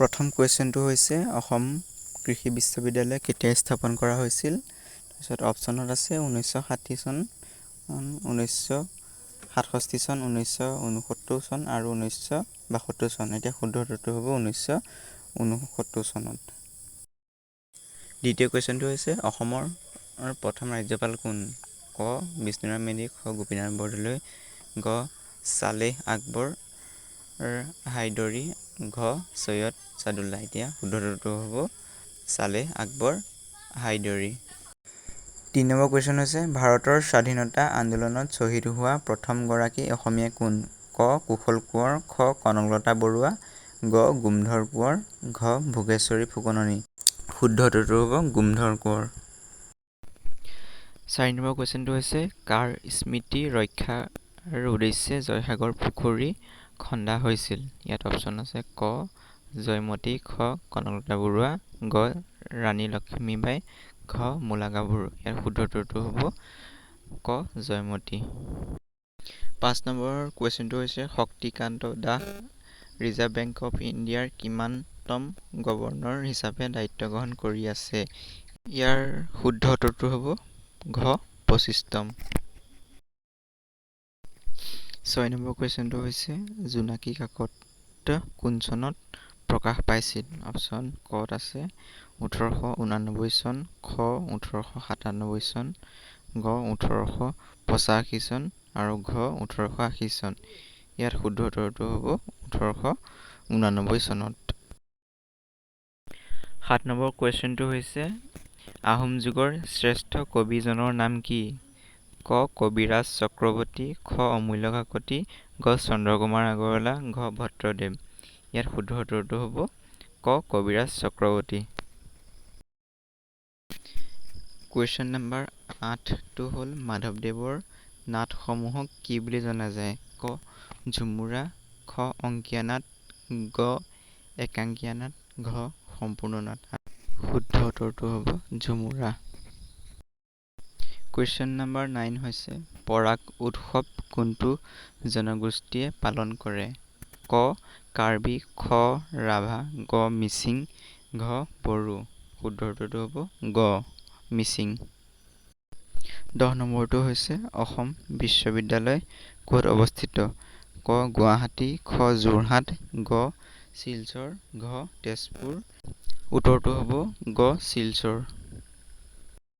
প্ৰথম কুৱেশ্যনটো হৈছে অসম কৃষি বিশ্ববিদ্যালয় কেতিয়া স্থাপন কৰা হৈছিল। তাৰপিছত অপশ্যনত আছে 1960 চন, 1967 চন, 1969 চন আৰু 1972 চন। এতিয়া শুদ্ধ উত্তৰটো হ'ব 1969 চনত। দ্বিতীয় কুৱেশ্যনটো হৈছে অসমৰ প্ৰথম ৰাজ্যপাল কোন? ক বিষ্ণুৰাম মেধি, খ গোপীনাথ বৰদলৈ, গ ছালেহ আকবৰ হাইদৰি, ঘ চৈয়দ চাদুল্লাহ। এতিয়া শুদ্ধ উত্তৰটো হ'ব ছালেহ আকবৰ হাইদৰি। 3 নম্বৰ কুৱেশ্যন হৈছে ভাৰতৰ স্বাধীনতা আন্দোলনত শ্বহীদ হোৱা প্ৰথমগৰাকী অসমীয়া কোন? ক কুশল কোঁৱৰ, খ কনকলতা বৰুৱা, গ গোমধৰ কোঁৱৰ, ঘ ভোগেশ্বৰী ফুকননী। শুদ্ধ উত্তৰটো হ'ব গোমধৰ কোঁৱৰ। 4 নম্বৰ কুৱেশ্যনটো হৈছে কাৰ স্মৃতি ৰক্ষাৰ উদ্দেশ্যে জয়সাগৰ পুখুৰী খন্দা হৈছিল? ইয়াত অপশ্যন আছে ক জয়মতী, খ কনকলতা বৰুৱা, গ ৰাণী লক্ষ্মীবাই, ঘ মূলা গাভৰু। ইয়াৰ শুদ্ধ উত্তৰটো হ'ব ক জয়মতী। 5 নম্বৰ কুৱেশ্যনটো হৈছে Shaktikanta Das reserve bank of ইণ্ডিয়াৰ কিমানতম গভৰ্ণৰ হিচাপে দায়িত্ব গ্ৰহণ কৰি আছে? ইয়াৰ শুদ্ধ উত্তৰটো হ'ব ঘ 25তম। 6 নম্বৰ কুৱেশ্যনটো হৈছে জোনাকী কাকত কোন চনত প্ৰকাশ পাইছিল? অপশ্যন কত আছে 1889 চন, খ 1897 চন, গ 1885 চন আৰু ঘ 1880 চন। ইয়াত শুদ্ধ উত্তৰটো হ'ব 1889 চনত। 7 নম্বৰ কুৱেশ্যনটো হৈছে আহোম যুগৰ শ্ৰেষ্ঠ কবিজনৰ নাম কি? ক কবিৰাজ চক্ৰৱৰ্তী, খ অমূল্য কাকতি, গ চন্দ্ৰকুমাৰ আগৰৱালা, ঘ ভট্টদেৱ। ইয়াত শুদ্ধ উত্তৰটো হ'ব ক কবিৰাজ চক্ৰৱৰ্তী। কুৱেশ্যন নম্বৰ 8টো হ'ল মাধৱদেৱৰ নাটসমূহক কি বুলি জনা যায়? ক ঝুমুৰা, খ অংকীয়া নাট, গ একাংকীয়া নাট, ঘ সম্পূৰ্ণ নাট। শুদ্ধ উত্তৰটো হ'ব ঝুমুৰা। কুৱেশ্যন নম্বৰ 9 হৈছে পৰাগ উৎসৱ কোনটো জনগোষ্ঠীয়ে পালন কৰে? ক কাৰ্বি, খ ৰাভা, গ মিচিং, ঘ বড়ো। শুদ্ধ উত্তৰটো হ'ব গ মিচিং। 10 নম্বৰটো হৈছে অসম বিশ্ববিদ্যালয় ক'ত অৱস্থিত? ক গুৱাহাটী, খ যোৰহাট, গ শিলচৰ, ঘ তেজপুৰ। উত্তৰটো হ'ব গ শিলচৰ।